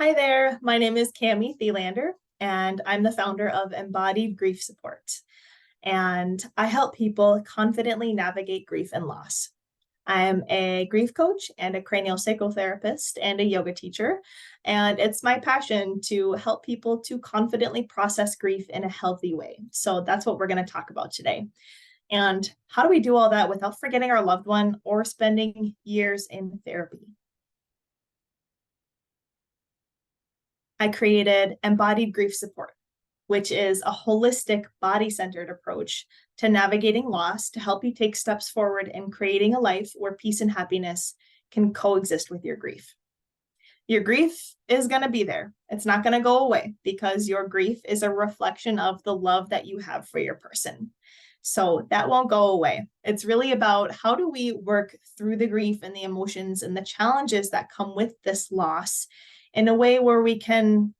Hi there, my name is Cami Thielander, and I'm the founder of Embodied Grief Support. And I help people confidently navigate grief and loss. I am a grief coach and a cranial psychotherapist and a yoga teacher. And it's my passion to help people to confidently process grief in a healthy way. So that's what we're going to talk about today. And how do we do all that without forgetting our loved one or spending years in therapy? I created Embodied Grief Support, which is a holistic, body centered approach to navigating loss to help you take steps forward in creating a life where peace and happiness can coexist with your grief. Your grief is going to be there. It's not going to go away because your grief is a reflection of the love that you have for your person. So that won't go away. It's really about how do we work through the grief and the emotions and the challenges that come with this loss in a way where we can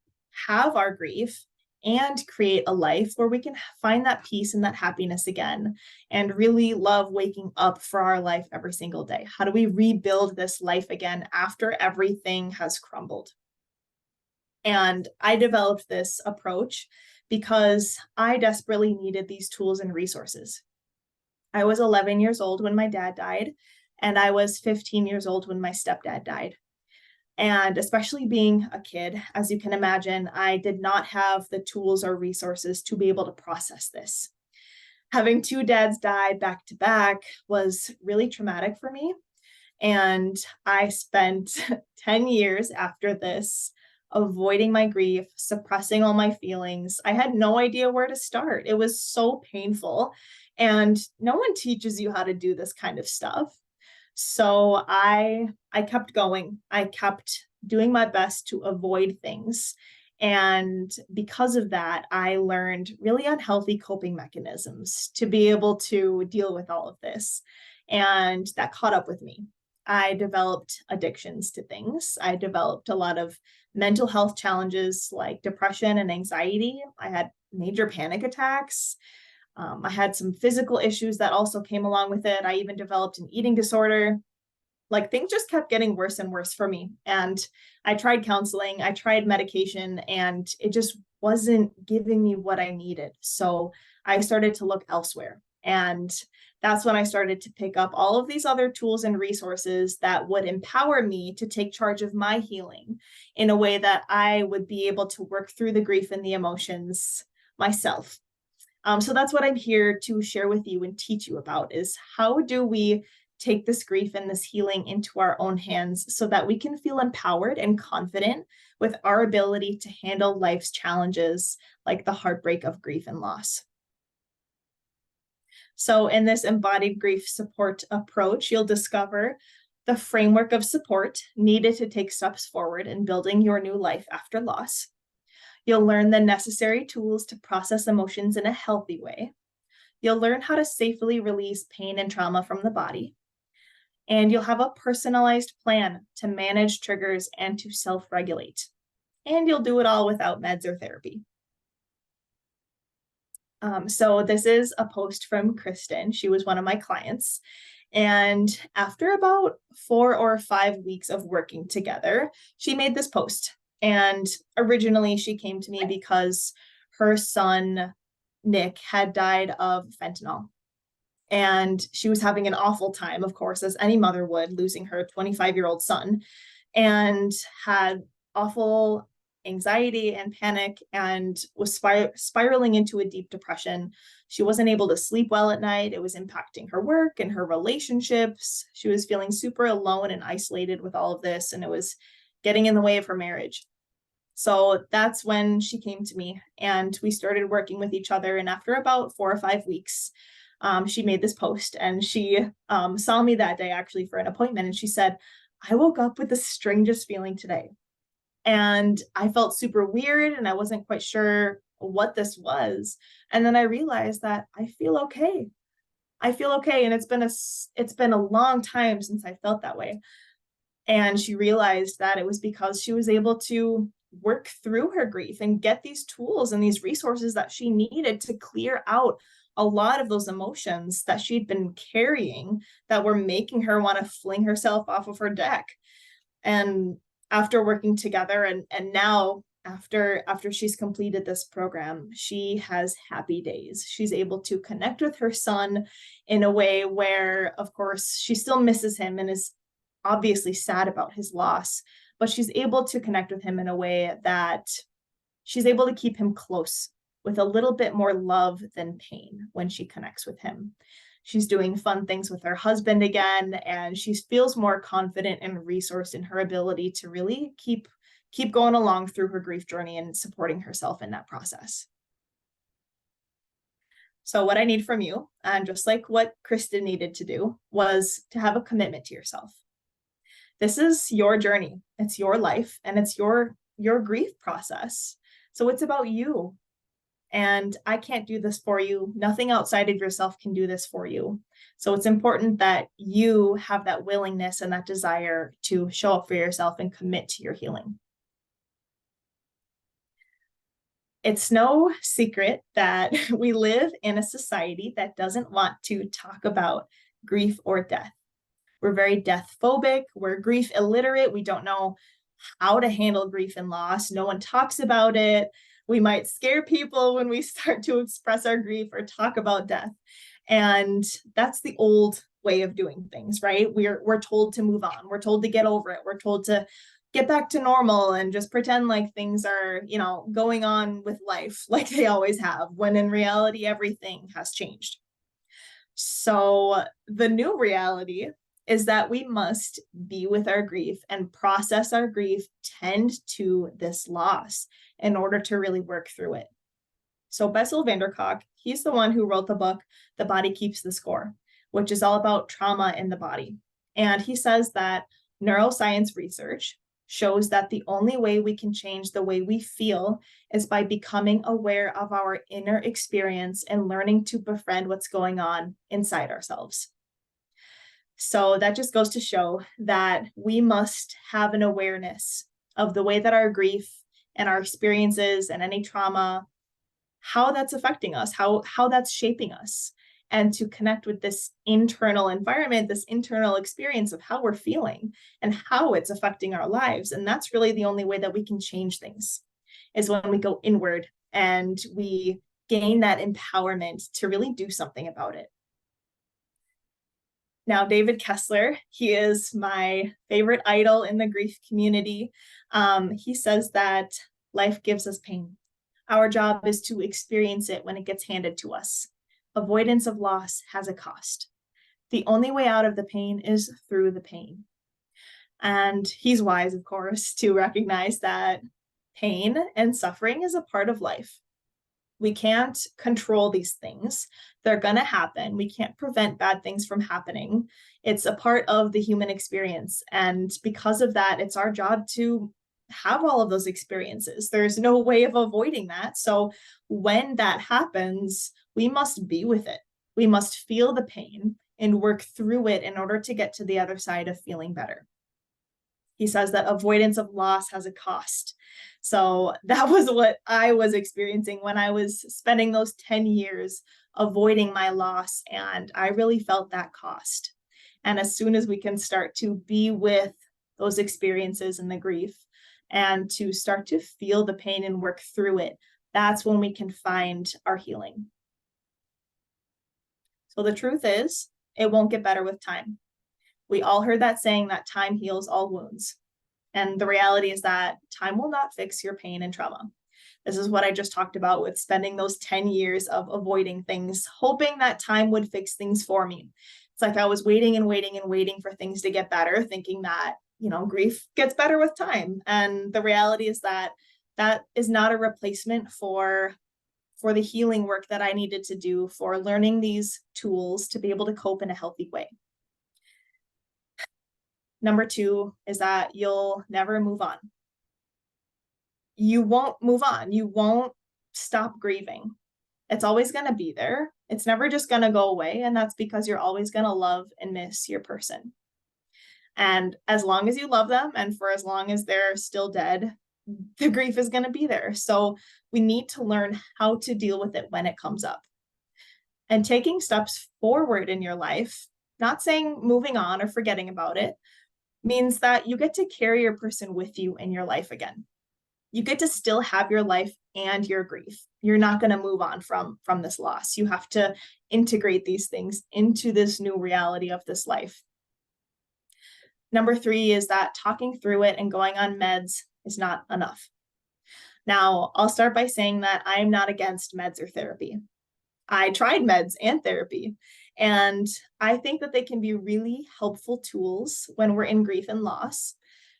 have our grief and create a life where we can find that peace and that happiness again and really love waking up for our life every single day. How do we rebuild this life again after everything has crumbled? And I developed this approach because I desperately needed these tools and resources. I was 11 years old when my dad died, and I was 15 years old when my stepdad died. And especially being a kid, as you can imagine, I did not have the tools or resources to be able to process this. Having two dads die back to back was really traumatic for me. And I spent 10 years after this avoiding my grief, suppressing all my feelings. I had no idea where to start. It was so painful. And no one teaches you how to do this kind of stuff. So I kept going. I kept doing my best to avoid things. And because of that, I learned really unhealthy coping mechanisms to be able to deal with all of this. And that caught up with me. I developed addictions to things. I developed a lot of mental health challenges like depression and anxiety. I had major panic attacks. I had some physical issues that also came along with it. I even developed an eating disorder. Like things just kept getting worse and worse for me. And I tried counseling, I tried medication, and it just wasn't giving me what I needed. So I started to look elsewhere. And that's when I started to pick up all of these other tools and resources that would empower me to take charge of my healing in a way that I would be able to work through the grief and the emotions myself. So that's what I'm here to share with you and teach you about is how do we take this grief and this healing into our own hands so that we can feel empowered and confident with our ability to handle life's challenges like the heartbreak of grief and loss. So in this embodied grief support approach, you'll discover the framework of support needed to take steps forward in building your new life after loss. You'll learn the necessary tools to process emotions in a healthy way. You'll learn how to safely release pain and trauma from the body. And you'll have a personalized plan to manage triggers and to self-regulate. And you'll do it all without meds or therapy. So this is a post from Kristen. She was one of my clients. And after about 4 or 5 weeks of working together, she made this post. And originally she came to me because her son, Nick, had died of fentanyl. And she was having an awful time, of course, as any mother would, losing her 25-year-old son, and had awful anxiety and panic and was spiraling into a deep depression. She wasn't able to sleep well at night. It was impacting her work and her relationships. She was feeling super alone and isolated with all of this, and it was getting in the way of her marriage. So that's when she came to me and we started working with each other. And after about 4 or 5 weeks, she made this post and she saw me that day actually for an appointment. And she said, I woke up with the strangest feeling today. And I felt super weird and I wasn't quite sure what this was. And then I realized that I feel okay. I feel okay. And it's been a long time since I felt that way. And she realized that it was because she was able to work through her grief and get these tools and these resources that she needed to clear out a lot of those emotions that she'd been carrying that were making her want to fling herself off of her deck. And after working together, and now after she's completed this program, she has happy days. She's able to connect with her son in a way where, of course, she still misses him and is obviously sad about his loss, but she's able to connect with him in a way that she's able to keep him close with a little bit more love than pain when she connects with him. She's doing fun things with her husband again, and she feels more confident and resourced in her ability to really keep going along through her grief journey and supporting herself in that process. So what I need from you, and just like what Kristen needed to do, was to have a commitment to yourself. This is your journey, it's your life, and it's your grief process. So it's about you. And I can't do this for you. Nothing outside of yourself can do this for you. So it's important that you have that willingness and that desire to show up for yourself and commit to your healing. It's no secret that we live in a society that doesn't want to talk about grief or death. We're very death phobic. We're grief illiterate. We don't know how to handle grief and loss. No one talks about it. We might scare people when we start to express our grief or talk about death. And that's the old way of doing things, right? We're told to move on. We're told to get over it. We're told to get back to normal and just pretend like things are, going on with life like they always have, when in reality, everything has changed. So the new reality is that we must be with our grief and process our grief, tend to this loss in order to really work through it. So Bessel van der Kolk, he's the one who wrote the book, The Body Keeps the Score, which is all about trauma in the body. And he says that neuroscience research shows that the only way we can change the way we feel is by becoming aware of our inner experience and learning to befriend what's going on inside ourselves. So that just goes to show that we must have an awareness of the way that our grief and our experiences and any trauma, how that's affecting us, how that's shaping us, and to connect with this internal environment, this internal experience of how we're feeling and how it's affecting our lives. And that's really the only way that we can change things, is when we go inward and we gain that empowerment to really do something about it. Now, David Kessler, he is my favorite idol in the grief community. He says that life gives us pain. Our job is to experience it when it gets handed to us. Avoidance of loss has a cost. The only way out of the pain is through the pain. And he's wise, of course, to recognize that pain and suffering is a part of life. We can't control these things. They're going to happen. We can't prevent bad things from happening. It's a part of the human experience. And because of that, it's our job to have all of those experiences. There's no way of avoiding that. So when that happens, we must be with it. We must feel the pain and work through it in order to get to the other side of feeling better. He says that avoidance of loss has a cost. So that was what I was experiencing when I was spending those 10 years avoiding my loss. And I really felt that cost. And as soon as we can start to be with those experiences and the grief and to start to feel the pain and work through it, that's when we can find our healing. So the truth is, it won't get better with time. We all heard that saying that time heals all wounds. And the reality is that time will not fix your pain and trauma. This is what I just talked about with spending those 10 years of avoiding things, hoping that time would fix things for me. It's like I was waiting and waiting and waiting for things to get better, thinking that, grief gets better with time. And the reality is that that is not a replacement for the healing work that I needed to do for learning these tools to be able to cope in a healthy way. Number 2 is that you'll never move on. You won't move on. You won't stop grieving. It's always going to be there. It's never just going to go away. And that's because you're always going to love and miss your person. And as long as you love them and for as long as they're still dead, the grief is going to be there. So we need to learn how to deal with it when it comes up. And taking steps forward in your life, not saying moving on or forgetting about it, means that you get to carry your person with you in your life again. You get to still have your life and your grief. You're not going to move on from this loss. You have to integrate these things into this new reality of this life. Number 3 is that talking through it and going on meds is not enough. Now, I'll start by saying that I'm not against meds or therapy. I tried meds and therapy, and I think that they can be really helpful tools when we're in grief and loss.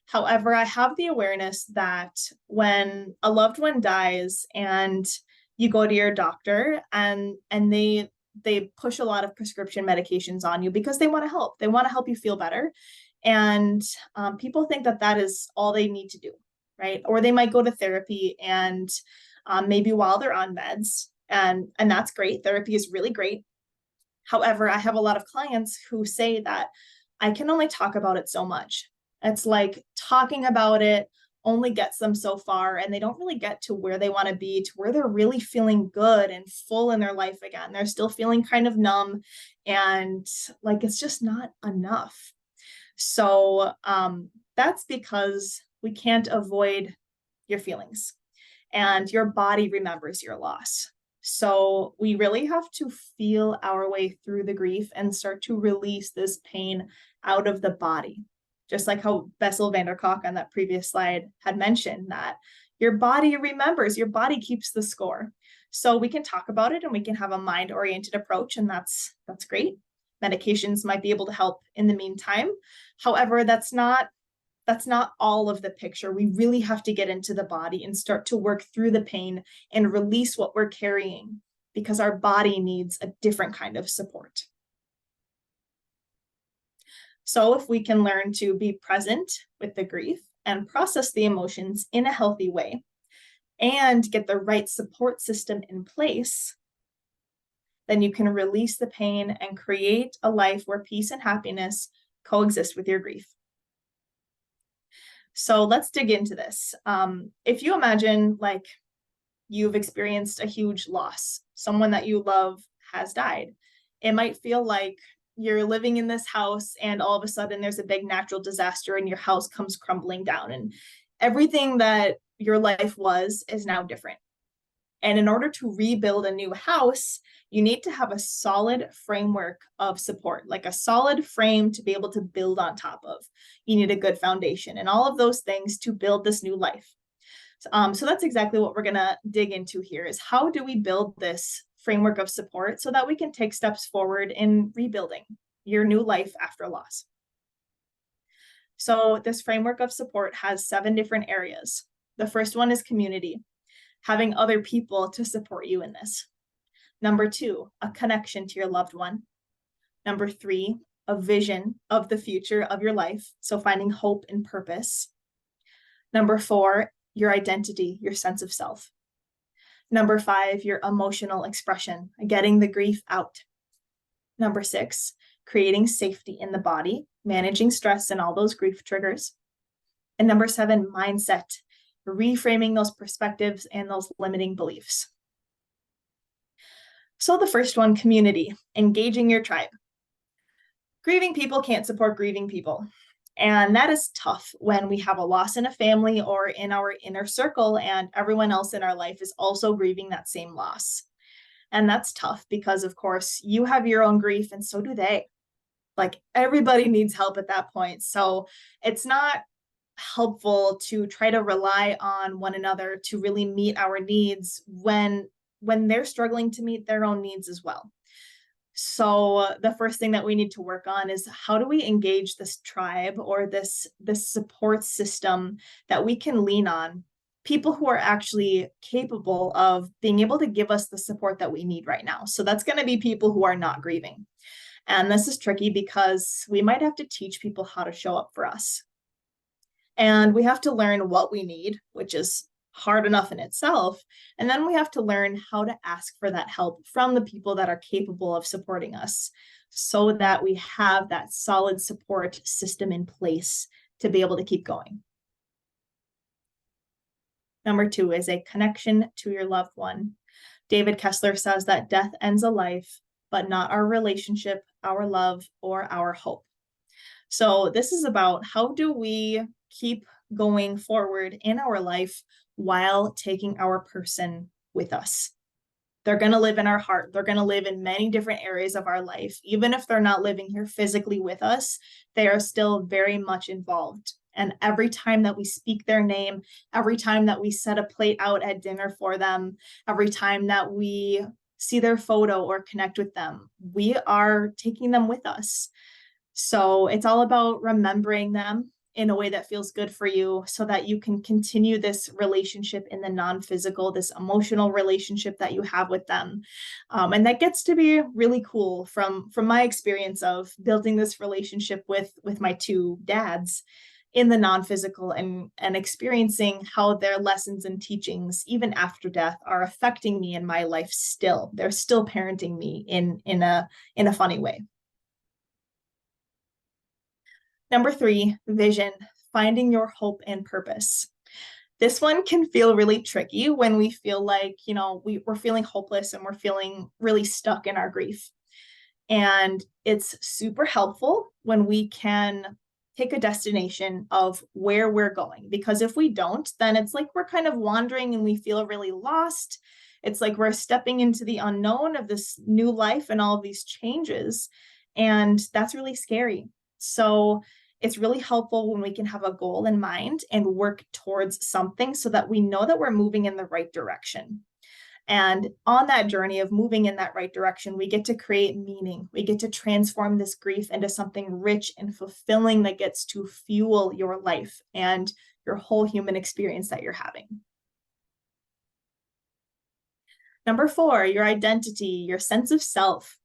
However, I have the awareness that when a loved one dies and you go to your doctor and they push a lot of prescription medications on you because they want to help. They want to help you feel better. And people think that that is all they need to do, right? Or they might go to therapy and maybe while they're on meds, and that's great. Therapy is really great. However, I have a lot of clients who say that I can only talk about it so much. It's like talking about it only gets them so far, and they don't really get to where they want to be, to where they're really feeling good and full in their life again. They're still feeling kind of numb, and like it's just not enough. So that's because we can't avoid your feelings, and your body remembers your loss. So we really have to feel our way through the grief and start to release this pain out of the body. Just like how Bessel van der Kolk on that previous slide had mentioned, that your body remembers, your body keeps the score. So we can talk about it and we can have a mind-oriented approach, and that's great. Medications might be able to help in the meantime. However, that's not all of the picture. We really have to get into the body and start to work through the pain and release what we're carrying, because our body needs a different kind of support. So if we can learn to be present with the grief and process the emotions in a healthy way and get the right support system in place, then you can release the pain and create a life where peace and happiness coexist with your grief. So let's dig into this. If you imagine like you've experienced a huge loss, someone that you love has died, it might feel like you're living in this house and all of a sudden there's a big natural disaster and your house comes crumbling down and everything that your life was is now different. And in order to rebuild a new house, you need to have a solid framework of support, like a solid frame to be able to build on top of. You need a good foundation and all of those things to build this new life. So that's exactly what we're going to dig into here, is how do we build this framework of support so that we can take steps forward in rebuilding your new life after loss. So this framework of support has 7 different areas. The first one is community, having other people to support you in this. Number 2, a connection to your loved one. Number 3, a vision of the future of your life, so finding hope and purpose. Number 4, your identity, your sense of self. Number 5, your emotional expression, getting the grief out. Number 6, creating safety in the body, managing stress and all those grief triggers. And number 7, mindset, reframing those perspectives and those limiting beliefs. So the first one, community, engaging your tribe. Grieving people can't support grieving people. And that is tough when we have a loss in a family or in our inner circle and everyone else in our life is also grieving that same loss. And that's tough because, of course, you have your own grief and so do they. Like everybody needs help at that point. So it's not helpful to try to rely on one another to really meet our needs when they're struggling to meet their own needs as well. So the first thing that we need to work on is how do we engage this tribe or this support system that we can lean on, people who are actually capable of being able to give us the support that we need right now. So that's going to be people who are not grieving. And this is tricky because we might have to teach people how to show up for us. And we have to learn what we need, which is hard enough in itself. And then we have to learn how to ask for that help from the people that are capable of supporting us so that we have that solid support system in place to be able to keep going. Number 2 is a connection to your loved one. David Kessler says that death ends a life, but not our relationship, our love, or our hope. So this is about how do we keep going forward in our life while taking our person with us. They're going to live in our heart. They're going to live in many different areas of our life. Even if they're not living here physically with us, they are still very much involved. And every time that we speak their name, every time that we set a plate out at dinner for them, every time that we see their photo or connect with them, we are taking them with us. So it's all about remembering them in a way that feels good for you so that you can continue this relationship in the non-physical, this emotional relationship that you have with them. And that gets to be really cool from my experience of building this relationship with my two dads in the non-physical, and experiencing how their lessons and teachings, even after death, are affecting me in my life still. They're still parenting me in a funny way. Number 3, vision, finding your hope and purpose. This one can feel really tricky when we feel like, we're feeling hopeless and we're feeling really stuck in our grief. And it's super helpful when we can take a destination of where we're going, because if we don't, then it's like we're kind of wandering and we feel really lost. It's like we're stepping into the unknown of this new life and all of these changes. And that's really scary. So it's really helpful when we can have a goal in mind and work towards something so that we know that we're moving in the right direction. And on that journey of moving in that right direction, we get to create meaning. We get to transform this grief into something rich and fulfilling that gets to fuel your life and your whole human experience that you're having. Number 4, your identity, your sense of self.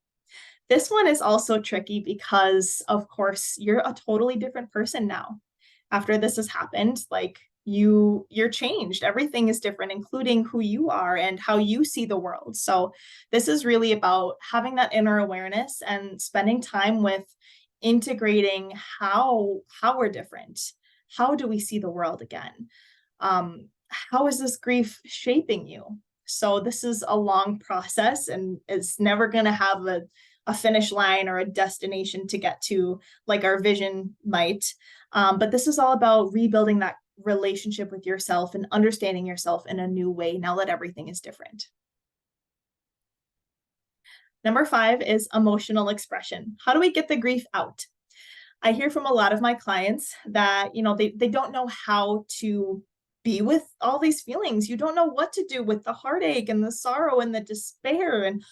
This one is also tricky because, of course, you're a totally different person now. After this has happened, like you're changed. Everything is different, including who you are and how you see the world. So this is really about having that inner awareness and spending time with integrating how we're different. How do we see the world again? How is this grief shaping you? So this is a long process, and it's never going to have a finish line or a destination to get to like our vision might. But this is all about rebuilding that relationship with yourself and understanding yourself in a new way now that everything is different. Number 5 is emotional expression. How do we get the grief out? I hear from a lot of my clients that, they don't know how to be with all these feelings. You don't know what to do with the heartache and the sorrow and the despair and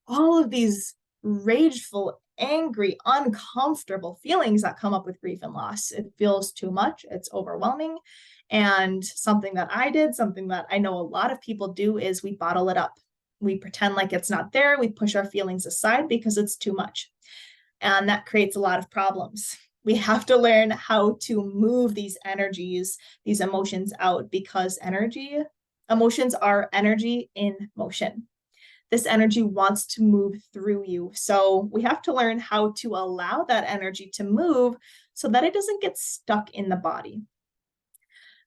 all of these rageful, angry, uncomfortable feelings that come up with grief and loss. It feels too much. It's overwhelming. And something that I did, something that I know a lot of people do, is we bottle it up. We pretend like it's not there. We push our feelings aside because it's too much. And that creates a lot of problems. We have to learn how to move these energies, these emotions out, because emotions are energy in motion. This energy wants to move through you. So we have to learn how to allow that energy to move so that it doesn't get stuck in the body.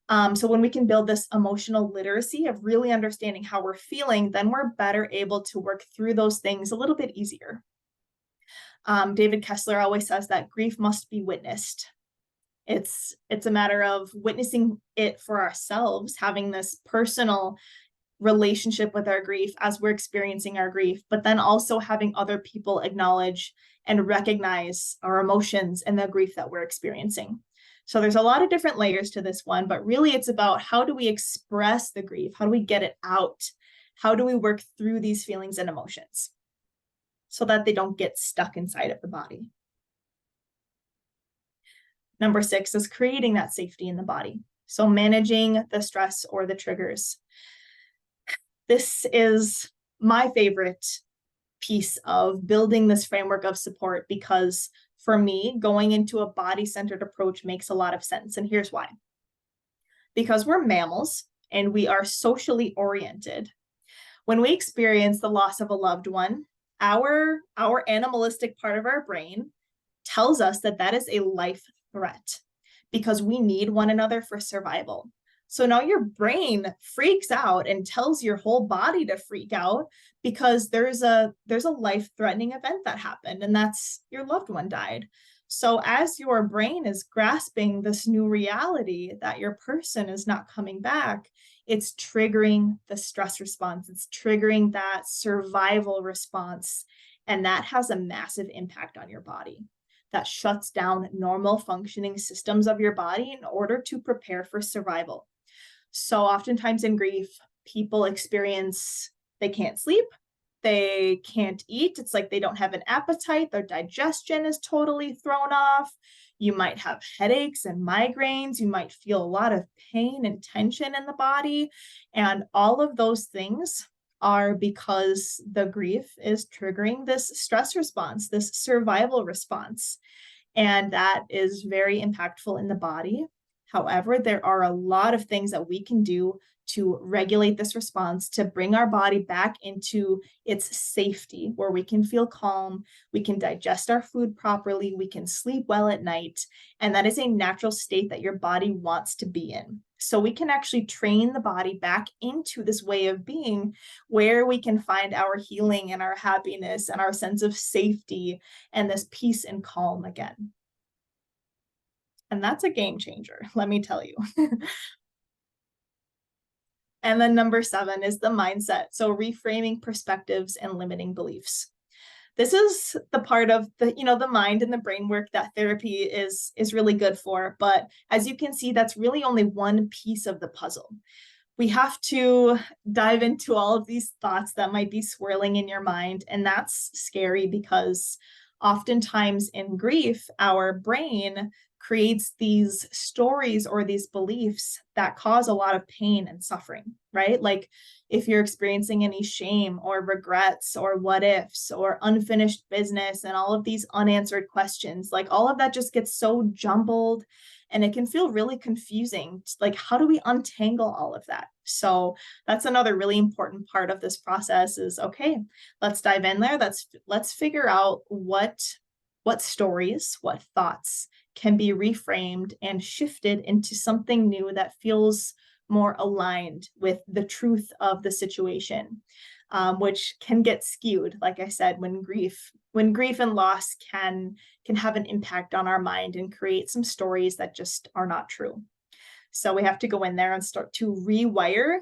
So when we can build this emotional literacy of really understanding how we're feeling, then we're better able to work through those things a little bit easier. David Kessler always says that grief must be witnessed. It's a matter of witnessing it for ourselves, having this personal relationship with our grief as we're experiencing our grief, but then also having other people acknowledge and recognize our emotions and the grief that we're experiencing. So there's a lot of different layers to this one, but really it's about how do we express the grief? How do we get it out? How do we work through these feelings and emotions so that they don't get stuck inside of the body? Number 6 is creating that safety in the body. So managing the stress or the triggers. This is my favorite piece of building this framework of support, because for me, going into a body-centered approach makes a lot of sense. And here's why. Because we're mammals and we are socially oriented. When we experience the loss of a loved one, our animalistic part of our brain tells us that that is a life threat because we need one another for survival. So now your brain freaks out and tells your whole body to freak out because there's a life-threatening event that happened, and that's your loved one died. So as your brain is grasping this new reality that your person is not coming back, it's triggering the stress response. It's triggering that survival response. And that has a massive impact on your body. That shuts down normal functioning systems of your body in order to prepare for survival. So oftentimes in grief, people experience they can't sleep, they can't eat. It's like they don't have an appetite. Their digestion is totally thrown off. You might have headaches and migraines. You might feel a lot of pain and tension in the body. And all of those things are because the grief is triggering this stress response, this survival response. And that is very impactful in the body. However, there are a lot of things that we can do to regulate this response, to bring our body back into its safety, where we can feel calm, we can digest our food properly, we can sleep well at night. And that is a natural state that your body wants to be in. So we can actually train the body back into this way of being where we can find our healing and our happiness and our sense of safety and this peace and calm again. And that's a game changer, let me tell you. And then number 7 is the mindset. So reframing perspectives and limiting beliefs. This is the part of the mind and the brain work that therapy is really good for. But as you can see, that's really only one piece of the puzzle. We have to dive into all of these thoughts that might be swirling in your mind. And that's scary because oftentimes in grief, our brain creates these stories or these beliefs that cause a lot of pain and suffering, right? Like if you're experiencing any shame or regrets or what ifs or unfinished business and all of these unanswered questions, like all of that just gets so jumbled and it can feel really confusing. Like, how do we untangle all of that? So that's another really important part of this process is, okay, let's dive in there. Let's figure out what stories, what thoughts can be reframed and shifted into something new that feels more aligned with the truth of the situation, which can get skewed, like I said, when grief and loss can have an impact on our mind and create some stories that just are not true. So we have to go in there and start to rewire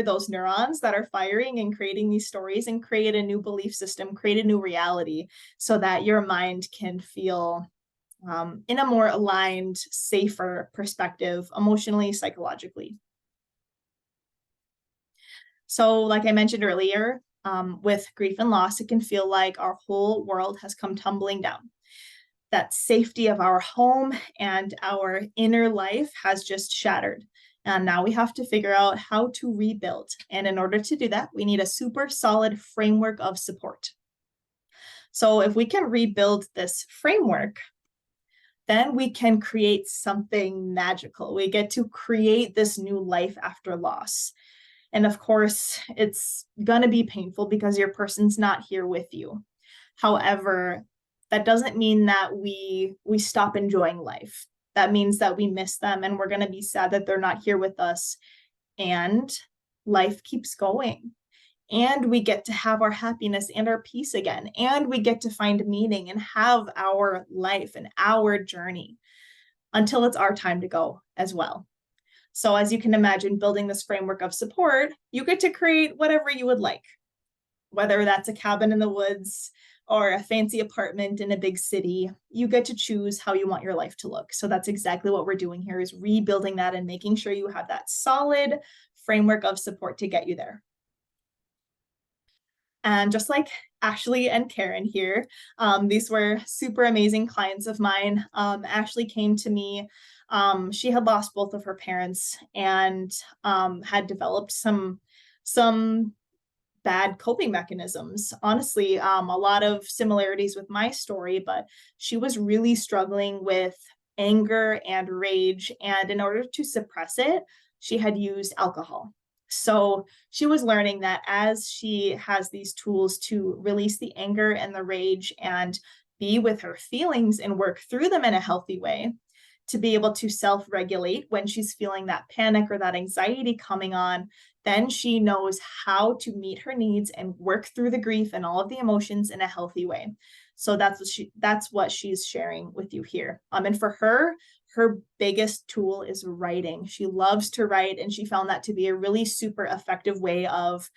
those neurons that are firing and creating these stories and create a new belief system, create a new reality so that your mind can feel in a more aligned, safer perspective, emotionally, psychologically. So like I mentioned earlier, with grief and loss, it can feel like our whole world has come tumbling down. That safety of our home and our inner life has just shattered. And now we have to figure out how to rebuild. And in order to do that, we need a super solid framework of support. So if we can rebuild this framework, then we can create something magical. We get to create this new life after loss. And of course, it's going to be painful because your person's not here with you. However, that doesn't mean that we stop enjoying life. That means that we miss them and we're going to be sad that they're not here with us. And life keeps going. And we get to have our happiness and our peace again. And we get to find meaning and have our life and our journey until it's our time to go as well. So as you can imagine, building this framework of support, you get to create whatever you would like, whether that's a cabin in the woods or a fancy apartment in a big city. You get to choose how you want your life to look. So that's exactly what we're doing here, is rebuilding that and making sure you have that solid framework of support to get you there. And just like Ashley and Karen here, these were super amazing clients of mine. Ashley came to me. She had lost both of her parents and had developed some bad coping mechanisms. Honestly, a lot of similarities with my story, but she was really struggling with anger and rage. And in order to suppress it, she had used alcohol. So she was learning that as she has these tools to release the anger and the rage and be with her feelings and work through them in a healthy way, to be able to self-regulate when she's feeling that panic or that anxiety coming on, then she knows how to meet her needs and work through the grief and all of the emotions in a healthy way. So that's what she's sharing with you here. And for her, her biggest tool is writing. She loves to write, and she found that to be a really super effective way of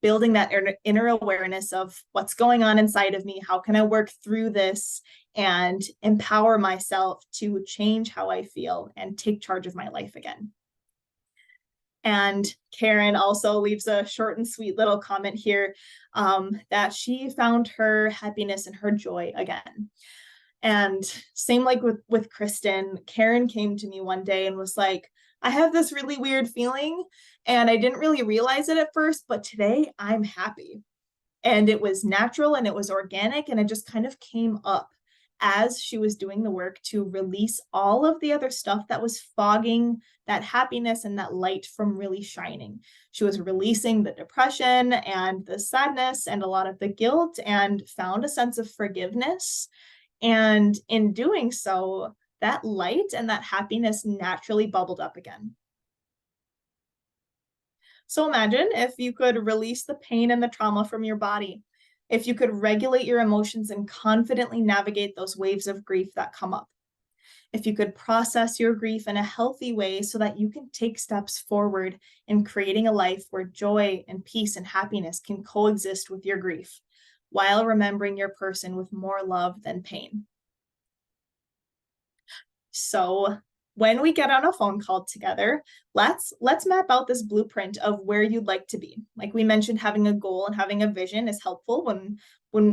building that inner awareness of what's going on inside of me. How can I work through this and empower myself to change how I feel and take charge of my life again? And Karen also leaves a short and sweet little comment here, that she found her happiness and her joy again. And same like with Kristen, Karen came to me one day and was like, I have this really weird feeling and I didn't really realize it at first, but today I'm happy. And it was natural and it was organic, and it just kind of came up as she was doing the work to release all of the other stuff that was fogging that happiness and that light from really shining. She was releasing the depression and the sadness and a lot of the guilt, and found a sense of forgiveness. And in doing so, that light and that happiness naturally bubbled up again. So imagine if you could release the pain and the trauma from your body, if you could regulate your emotions and confidently navigate those waves of grief that come up, if you could process your grief in a healthy way so that you can take steps forward in creating a life where joy and peace and happiness can coexist with your grief, while remembering your person with more love than pain. So when we get on a phone call together, let's map out this blueprint of where you'd like to be. Like we mentioned, having a goal and having a vision is helpful when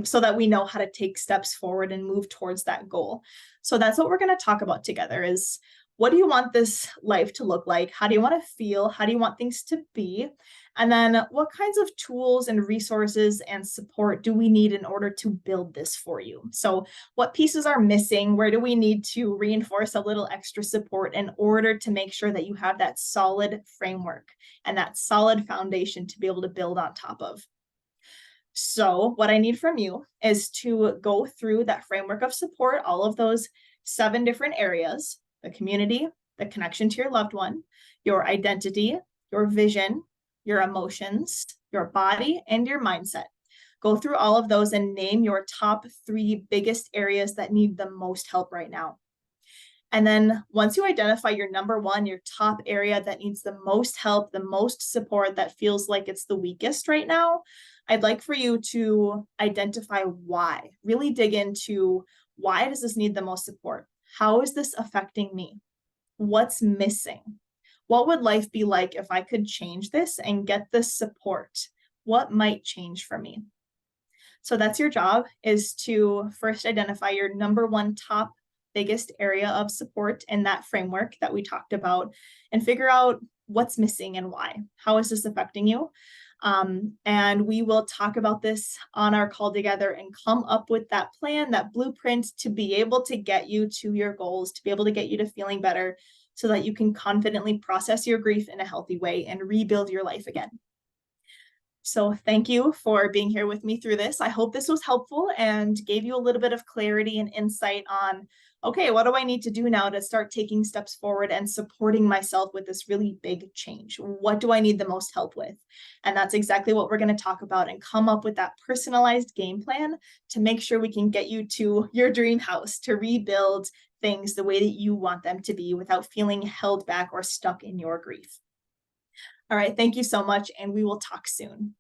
so that we know how to take steps forward and move towards that goal. So that's what we're going to talk about together is, what do you want this life to look like? How do you want to feel? How do you want things to be? And then what kinds of tools and resources and support do we need in order to build this for you? So what pieces are missing? Where do we need to reinforce a little extra support in order to make sure that you have that solid framework and that solid foundation to be able to build on top of? So what I need from you is to go through that framework of support, all of those 7 different areas: the community, the connection to your loved one, your identity, your vision, your emotions, your body, and your mindset. Go through all of those and name your top 3 biggest areas that need the most help right now. And then once you identify your number 1, your top area that needs the most help, the most support, that feels like it's the weakest right now, I'd like for you to identify why. Really dig into, why does this need the most support? How is this affecting me? What's missing? What would life be like if I could change this and get this support? What might change for me? So that's your job, is to first identify your number 1 top biggest area of support in that framework that we talked about, and figure out what's missing and why. How is this affecting you? And we will talk about this on our call together and come up with that plan, that blueprint, to be able to get you to your goals, to be able to get you to feeling better, so that you can confidently process your grief in a healthy way and rebuild your life again. So thank you for being here with me through this. I hope this was helpful and gave you a little bit of clarity and insight on, okay, what do I need to do now to start taking steps forward and supporting myself with this really big change? What do I need the most help with? And that's exactly what we're going to talk about, and come up with that personalized game plan to make sure we can get you to your dream house, to rebuild things the way that you want them to be without feeling held back or stuck in your grief. All right, thank you so much, and we will talk soon.